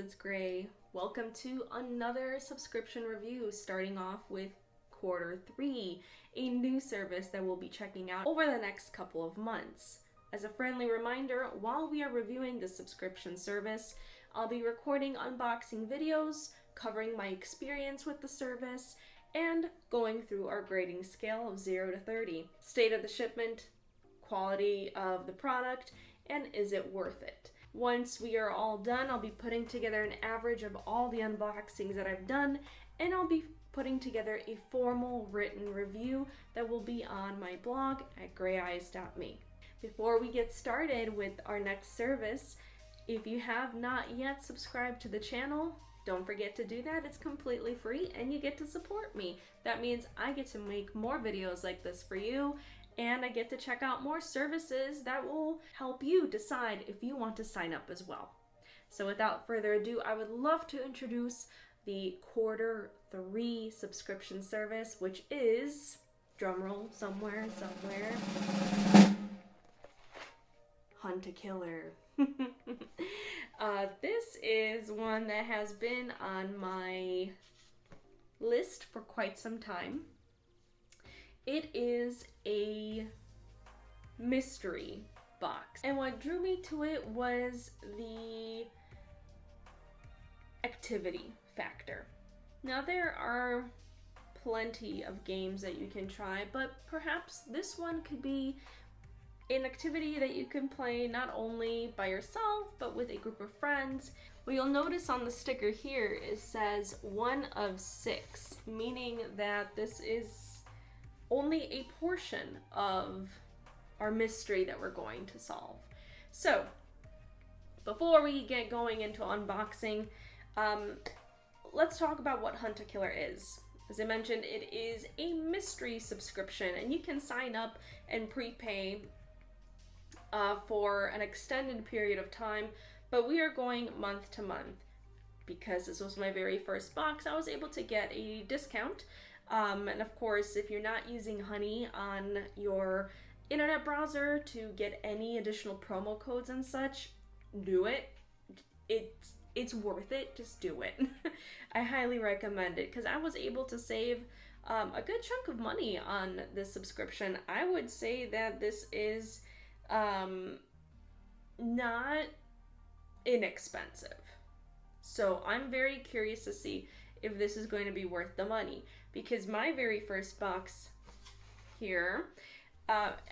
it's Gray. Welcome to another subscription review, starting off with Quarter 3, a new service that we'll be checking out over the next couple of months. As a friendly reminder, while we are reviewing the subscription service, I'll be recording unboxing videos, covering my experience with the service, and going through our grading scale of 0 to 30. State of the shipment, quality of the product, and is it worth it? Once we are all done, I'll be putting together an average of all the unboxings that I've done, and I'll be putting together a formal written review that will be on my blog at grayeyes.me. Before we get started with our next service, if you have not yet subscribed to the channel, don't forget to do that. It's completely free and you get to support me. That means I get to make more videos like this for you, and I get to check out more services that will help you decide if you want to sign up as well. So without further ado, I would love to introduce the Quarter 3 subscription service, which is, drumroll somewhere, huntakiller. This is one that has been on my list for quite some time. It is a mystery box, and what drew me to it was the activity factor. Now, there are plenty of games that you can try, but perhaps this one could be an activity that you can play not only by yourself, but with a group of friends. What you'll notice on the sticker here, it says 1 of 6, meaning that this is only a portion of our mystery that we're going to solve. So, before we get going into unboxing, let's talk about what huntakiller is. As I mentioned, it is a mystery subscription, and you can sign up and prepay for an extended period of time, but we are going month to month. Because this was my very first box, I was able to get a discount. And of course, if you're not using Honey on your internet browser to get any additional promo codes and such, do it. It's worth it. Just do it. I highly recommend it because I was able to save a good chunk of money on this subscription. I would say that this is not inexpensive. So I'm very curious to see if this is going to be worth the money, because my very first box here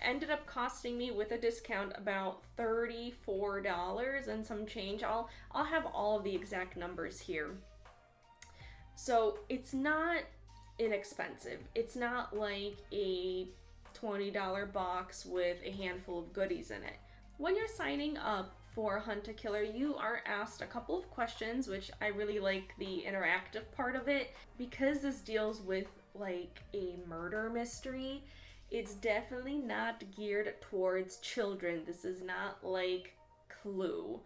ended up costing me, with a discount, about $34 and some change. I'll have all of the exact numbers here. So it's not inexpensive. It's not like a $20 box with a handful of goodies in it. When you're signing up for huntakiller, you are asked a couple of questions, which I really like the interactive part of it. Because this deals with like a murder mystery, it's definitely not geared towards children. This is not like Clue.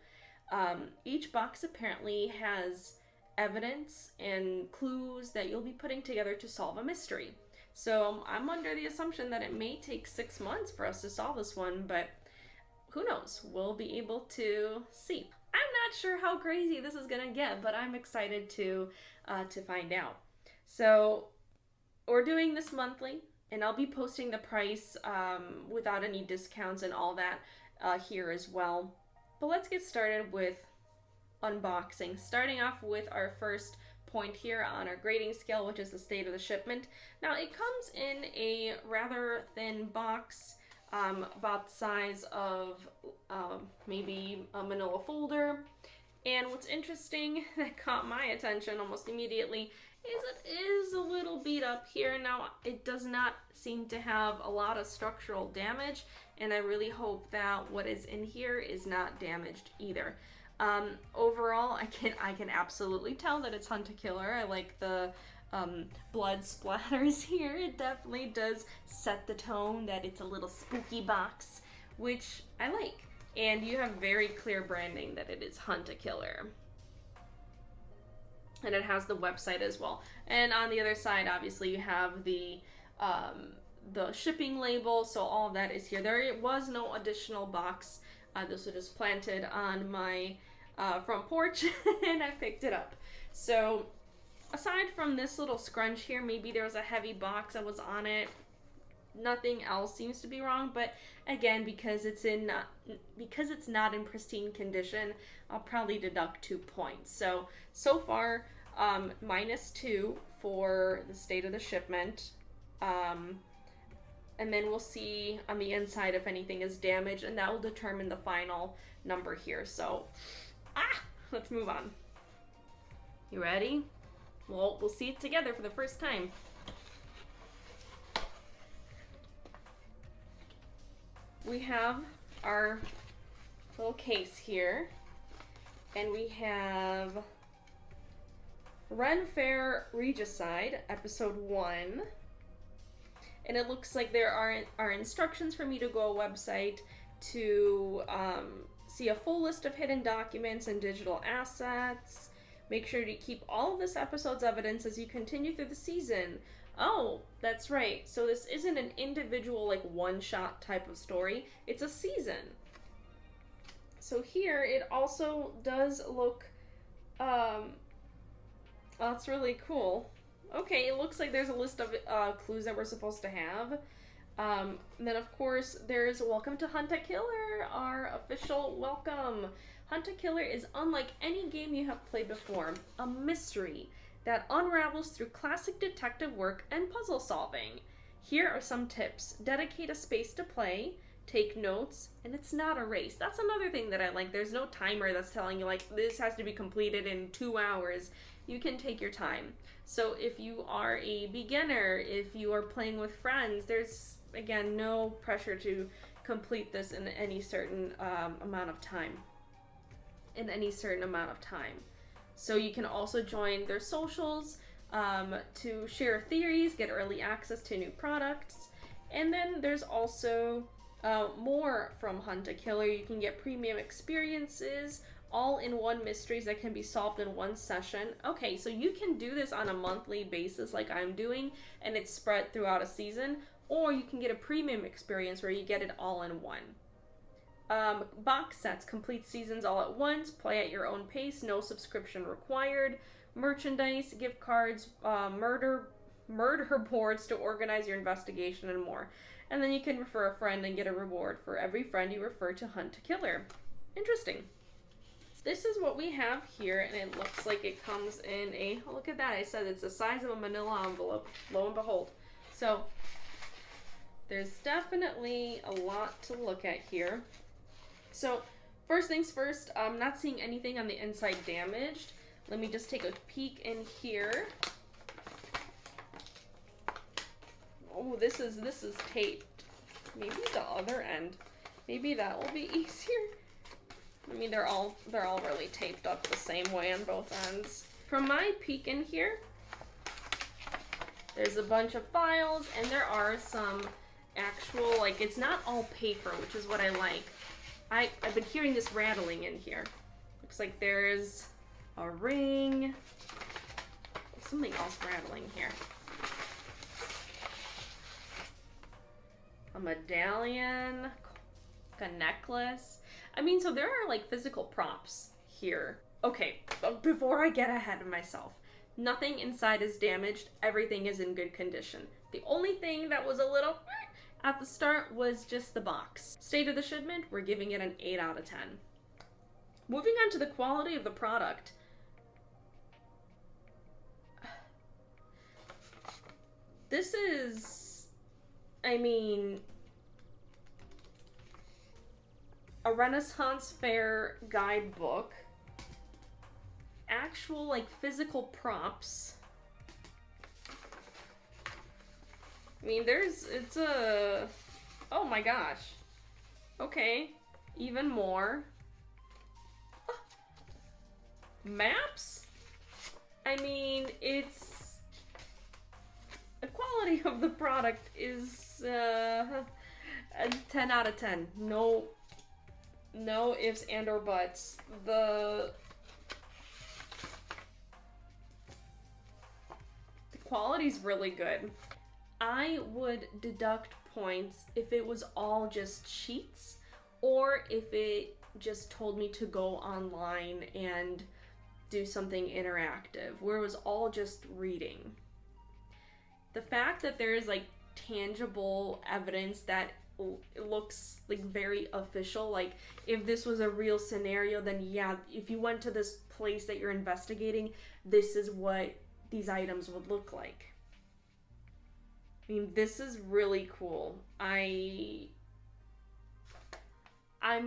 Each box apparently has evidence and clues that you'll be putting together to solve a mystery. So I'm under the assumption that it may take 6 months for us to solve this one, but who knows? We'll be able to see. I'm not sure how crazy this is gonna get, but I'm excited to find out. So we're doing this monthly, and I'll be posting the price without any discounts and all that here as well. But let's get started with unboxing. Starting off with our first point here on our grading scale, which is the state of the shipment. Now, it comes in a rather thin box, about the size of maybe a manila folder. And what's interesting that caught my attention almost immediately is it is a little beat up here. Now, it does not seem to have a lot of structural damage, and I really hope that what is in here is not damaged either. Overall, I can absolutely tell that it's huntakiller. I like the blood splatters here. It definitely does set the tone that it's a little spooky box, which I like. And you have very clear branding that it is huntakiller. And it has the website as well. And on the other side, obviously, you have the shipping label, so all of that is here. There was no additional box. This was just planted on my front porch and I picked it up. So aside from this little scrunch here, maybe there was a heavy box that was on it. Nothing else seems to be wrong, but again, because it's not in pristine condition, I'll probably deduct 2 points. So far, -2 for the state of the shipment. And then we'll see on the inside if anything is damaged, and that will determine the final number here. So, let's move on. You ready? Well, we'll see it together for the first time. We have our little case here, and we have Ren Fair Regicide, episode 1. And it looks like there are instructions for me to go to a website to see a full list of hidden documents and digital assets. Make sure to keep all of this episode's evidence as you continue through the season. Oh, that's right. So this isn't an individual, like, one-shot type of story. It's a season. So here, it also does look, that's really cool. Okay, it looks like there's a list of clues that we're supposed to have. Then, of course, there's Welcome to Huntakiller, our official welcome. Huntakiller is unlike any game you have played before, a mystery that unravels through classic detective work and puzzle solving. Here are some tips. Dedicate a space to play, take notes, and it's not a race. That's another thing that I like. There's no timer that's telling you, like, this has to be completed in 2 hours. You can take your time. So if you are a beginner, if you are playing with friends, there's, again, no pressure to complete this in any certain amount of time. So you can also join their socials to share theories, get early access to new products. And then there's also more from Huntakiller. You can get premium experiences, all-in-one mysteries that can be solved in one session. Okay, so you can do this on a monthly basis like I'm doing, and it's spread throughout a season, or you can get a premium experience where you get it all in one. Box sets, complete seasons all at once, play at your own pace, no subscription required. Merchandise, gift cards, murder boards to organize your investigation, and more. And then you can refer a friend and get a reward for every friend you refer to Huntakiller. Interesting. This is what we have here, and it looks like it comes in a, oh, look at that, I said it's the size of a manila envelope, lo and behold. So, there's definitely a lot to look at here. So, first things first, I'm not seeing anything on the inside damaged. Let me just take a peek in here. Oh, this is taped. Maybe the other end. Maybe that will be easier. I mean, they're all really taped up the same way on both ends. From my peek in here, there's a bunch of files, and there are some actual, like, it's not all paper, which is what I like. I've been hearing this rattling in here. Looks like there's a ring. There's something else rattling here. A medallion, a necklace. I mean, so there are, like, physical props here. Okay, but before I get ahead of myself, nothing inside is damaged. Everything is in good condition. The only thing that was a little at the start was just the box. State of the shipment, we're giving it an 8 out of 10. Moving on to the quality of the product. This is, I mean, a Renaissance Fair guidebook. Actual, like, physical props. I mean, it's a, oh my gosh. Okay, even more. Maps? I mean, the quality of the product is a 10 out of 10. No ifs and or buts. The quality's really good. I would deduct points if it was all just sheets, or if it just told me to go online and do something interactive, where it was all just reading. The fact that there is like tangible evidence that looks like very official, like if this was a real scenario, then yeah, if you went to this place that you're investigating, this is what these items would look like. I mean, this is really cool. I'm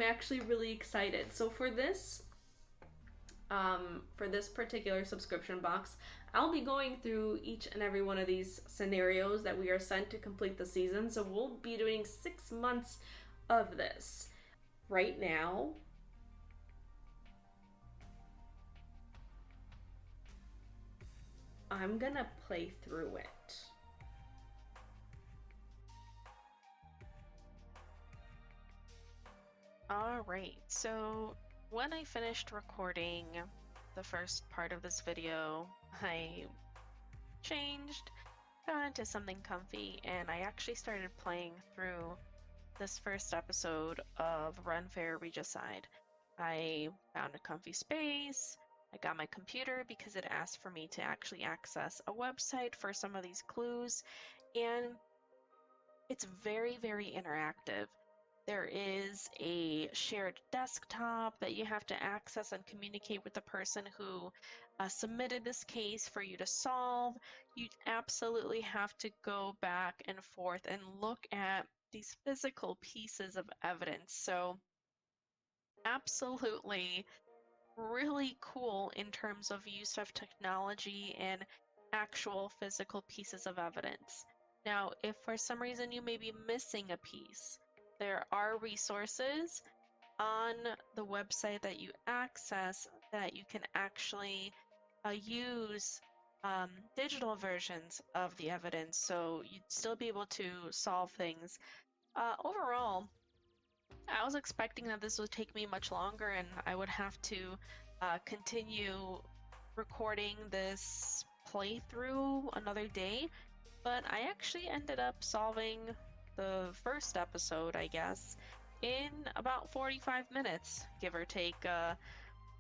actually really excited. So for this particular subscription box, I'll be going through each and every one of these scenarios that we are sent to complete the season. So we'll be doing 6 months of this. Right now, I'm gonna play through it. Alright, so when I finished recording the first part of this video, I changed, got into something comfy, and I actually started playing through this first episode of Run Fair Regicide. I found a comfy space, I got my computer because it asked for me to actually access a website for some of these clues, and it's very, very interactive. There is a shared desktop that you have to access and communicate with the person who submitted this case for you to solve. You absolutely have to go back and forth and look at these physical pieces of evidence. So, absolutely really cool in terms of use of technology and actual physical pieces of evidence. Now, if for some reason you may be missing a piece, there are resources on the website that you access that you can actually use digital versions of the evidence, so you'd still be able to solve things. Overall, I was expecting that this would take me much longer and I would have to continue recording this playthrough another day, but I actually ended up solving the first episode, I guess, in about 45 minutes, give or take a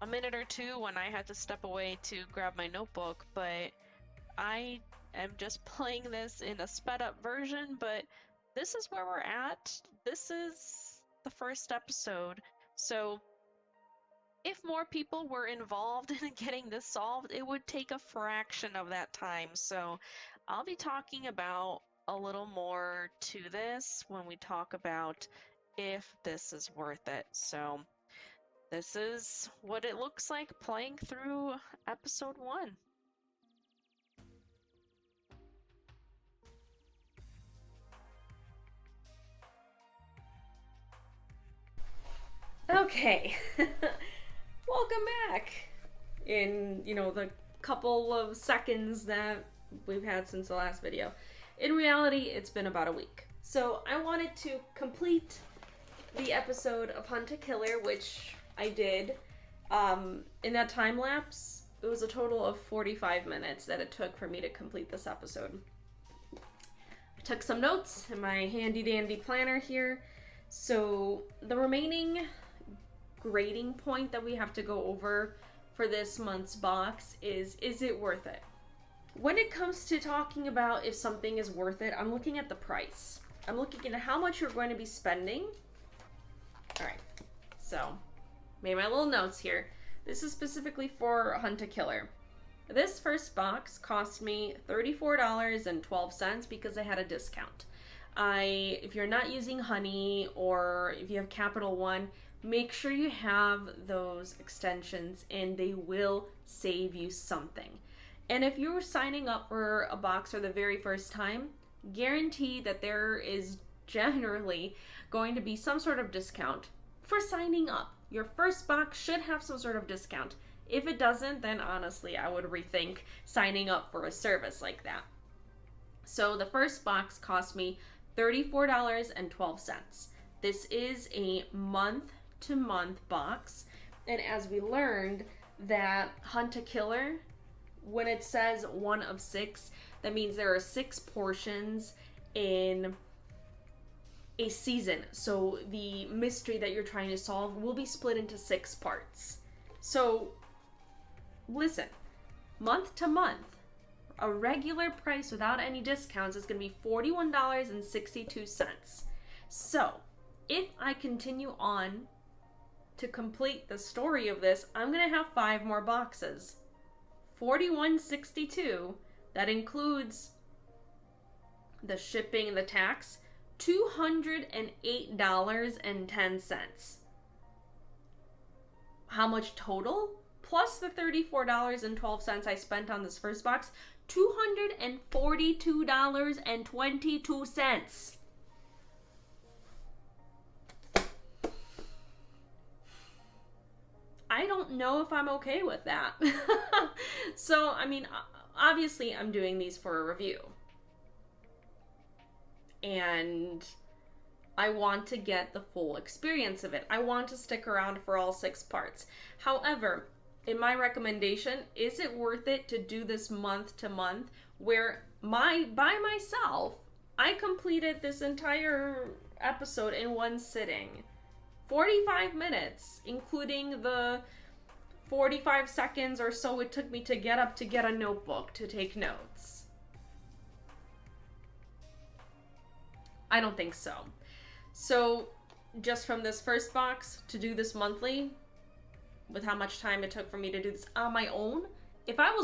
minute or two when I had to step away to grab my notebook. But I am just playing this in a sped up version, but this is where we're at. This is the first episode, so if more people were involved in getting this solved, it would take a fraction of that time. So I'll be talking about a little more to this when we talk about if this is worth it. So this is what it looks like playing through episode 1. Okay. Welcome back. In, the couple of seconds that we've had since the last video. In reality, it's been about a week. So I wanted to complete the episode of Huntakiller, which I did. In that time lapse, it was a total of 45 minutes that it took for me to complete this episode. I took some notes in my handy dandy planner here. So the remaining grading point that we have to go over for this month's box is it worth it? When it comes to talking about if something is worth it, I'm looking at the price. I'm looking at how much you're going to be spending. Alright, so made my little notes here. This is specifically for Huntakiller. This first box cost me $34.12 because I had a discount. If you're not using Honey or if you have Capital One, make sure you have those extensions and they will save you something. And if you're signing up for a box for the very first time, guarantee that there is generally going to be some sort of discount for signing up. Your first box should have some sort of discount. If it doesn't, then honestly, I would rethink signing up for a service like that. So the first box cost me $34.12. This is a month-to-month box, and as we learned that Huntakiller, when it says 1 of 6, that means there are 6 portions in a season. So the mystery that you're trying to solve will be split into 6 parts. So listen, month to month, a regular price without any discounts is going to be $41.62. So if I continue on to complete the story of this, I'm going to have 5 more boxes. $41.62, that includes the shipping and the tax, $208.10. How much total? Plus the $34.12 I spent on this first box, $242.22. I don't know if I'm okay with that. So, I mean, obviously I'm doing these for a review. And I want to get the full experience of it. I want to stick around for all 6 parts. However, in my recommendation, is it worth it to do this month to month where by myself, I completed this entire episode in one sitting? 45 minutes, including the 45 seconds or so it took me to get up to get a notebook to take notes. I don't think so. So, just from this first box to do this monthly, with how much time it took for me to do this on my own, if I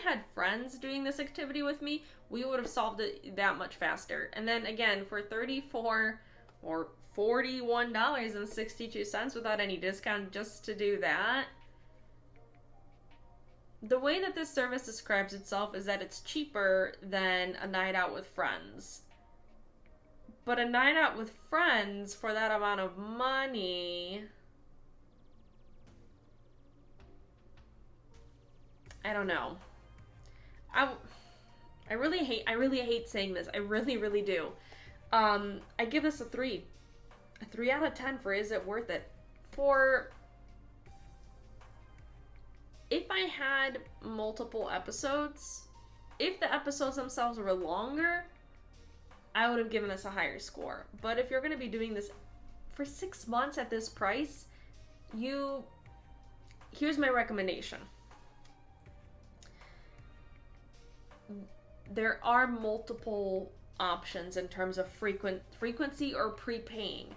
had friends doing this activity with me, we would have solved it that much faster. And then again, for $34 or $41.62 without any discount just to do that. The way that this service describes itself is that it's cheaper than a night out with friends. But a night out with friends for that amount of money, I don't know. I really hate saying this. I really do. I give this a 3. A 3 out of 10 for is it worth it? For if I had multiple episodes, if the episodes themselves were longer, I would have given this a higher score. But if you're going to be doing this for 6 months at this price, here's my recommendation. There are multiple options in terms of frequency or prepaying.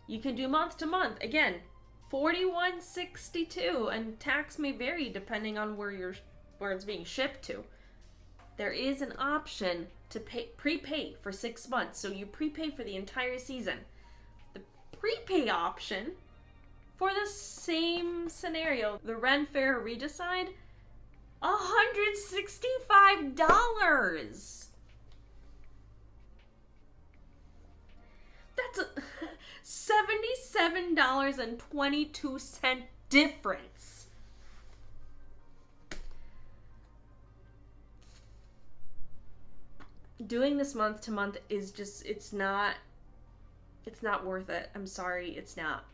You can do month to month. Again, $41.62, and tax may vary depending on where it's being shipped to. There is an option to prepay for 6 months, so you prepay for the entire season. The prepay option for the same scenario, the Ren Fair Regicide, $165. That's a $77.22 difference. Doing this month to month is just, it's not worth it. I'm sorry, it's not.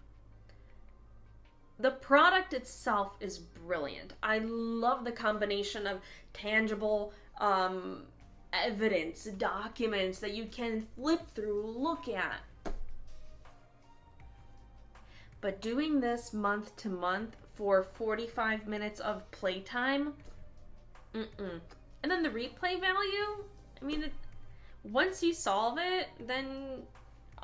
The product itself is brilliant. I love the combination of tangible evidence, documents that you can flip through, look at. But doing this month to month for 45 minutes of playtime, and then the replay value, I mean, once you solve it, then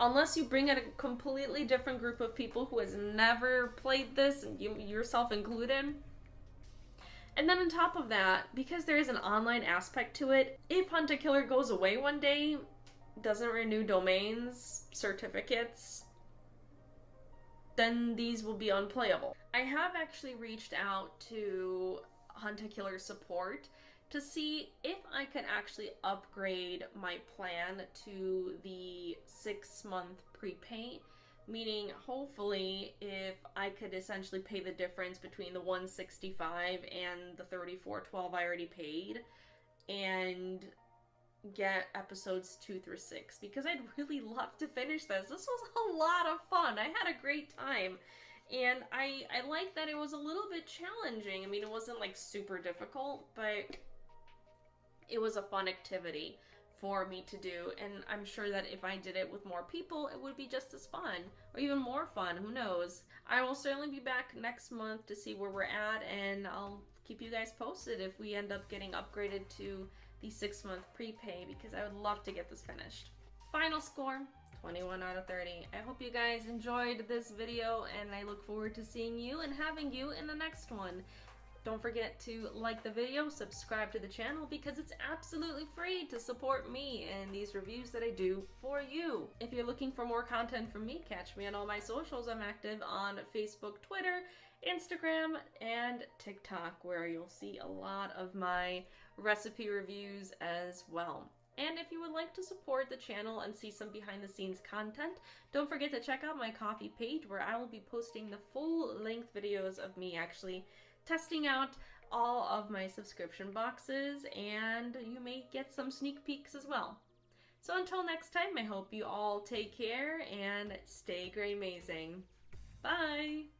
unless you bring in a completely different group of people who has never played this, and you yourself included. And then on top of that, because there is an online aspect to it, if huntakiller goes away one day, doesn't renew domains, certificates, then these will be unplayable. I have actually reached out to huntakiller support to see if I could actually upgrade my plan to the 6-month prepay, meaning hopefully if I could essentially pay the difference between the $165 and the $34.12 I already paid and get episodes 2 through 6, because I'd really love to finish this. This was a lot of fun. I had a great time. And I like that it was a little bit challenging. I mean, it wasn't like super difficult, but it was a fun activity for me to do, and I'm sure that if I did it with more people, it would be just as fun, or even more fun, who knows. I will certainly be back next month to see where we're at, and I'll keep you guys posted if we end up getting upgraded to the 6-month prepay, because I would love to get this finished. Final score, 21 out of 30. I hope you guys enjoyed this video, and I look forward to seeing you and having you in the next one. Don't forget to like the video, subscribe to the channel, because it's absolutely free to support me and these reviews that I do for you. If you're looking for more content from me, catch me on all my socials. I'm active on Facebook, Twitter, Instagram, and TikTok, where you'll see a lot of my recipe reviews as well. And if you would like to support the channel and see some behind the scenes content, don't forget to check out my Ko-fi page, where I will be posting the full length videos of me actually testing out all of my subscription boxes, and you may get some sneak peeks as well. So until next time, I hope you all take care and stay gray amazing. Bye!